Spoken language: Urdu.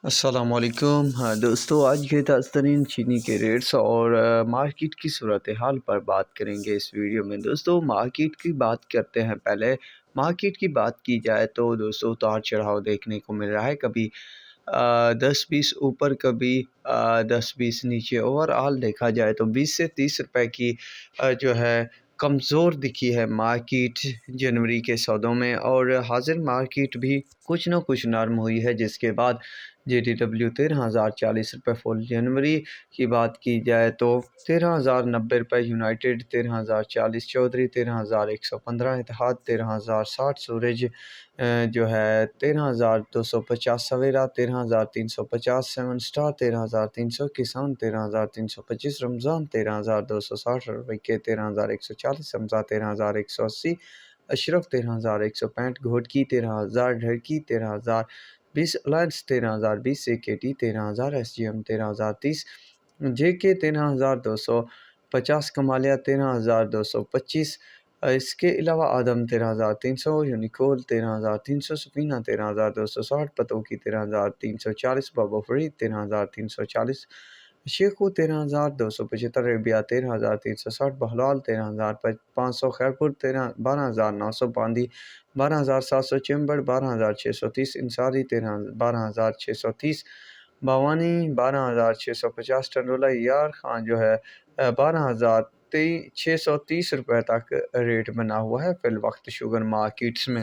السلام علیکم دوستو، آج کے تازہ ترین چینی کے ریٹس اور مارکیٹ کی صورتحال پر بات کریں گے اس ویڈیو میں۔ دوستو مارکیٹ کی بات کرتے ہیں۔ پہلے مارکیٹ کی بات کی جائے تو دوستو اتار چڑھاؤ دیکھنے کو مل رہا ہے، کبھی 10-20 اوپر، کبھی 10-20 نیچے۔ اوور آل دیکھا جائے تو 20 سے 30 روپے کی جو ہے کمزور دکھی ہے مارکیٹ جنوری کے سودوں میں، اور حاضر مارکیٹ بھی کچھ نہ کچھ نرم ہوئی ہے، جس کے بعد جے ڈی ڈبلیو 13,040 روپے فل جنوری کی بات کی جائے تو 13,090 روپے یونائٹڈ، 13,040 چودھری، 13,115 اتحاد، 13,060 سورج جو ہے، 13,250 سویرا، 13,350 سیون سٹار، 13,300 کسان، 13,325 رمضان، 13,260 روپے کے، 13,140 حمزہ، 13,180 اشرف، 13,165 گھوٹکی، 13,000 ڈھڑکی، 13,020 الائنس، 13,020 سے کے ٹی، 13,000 ایس جی ایم، 13,030 جے کے، 13,250 کمالیہ، 13,225 اس کے علاوہ آدم، 13,300 یونیکول، 13,300 سفینہ، 13,260 پتوکی، 13,340 بابا فرید، 13,340 شیخو، 13,275 ریبیا، 13,360 بہلال، 13,500 خیرپور، 12,900 باندی، 12,700 چمبڑ، 12,630 انصاری، 12,630 بھوانی، 12,650 ٹنڈولا یار خان جو ہے 12,630 روپے تک ریٹ بنا ہوا ہے فی الوقت شوگر مارکیٹس میں۔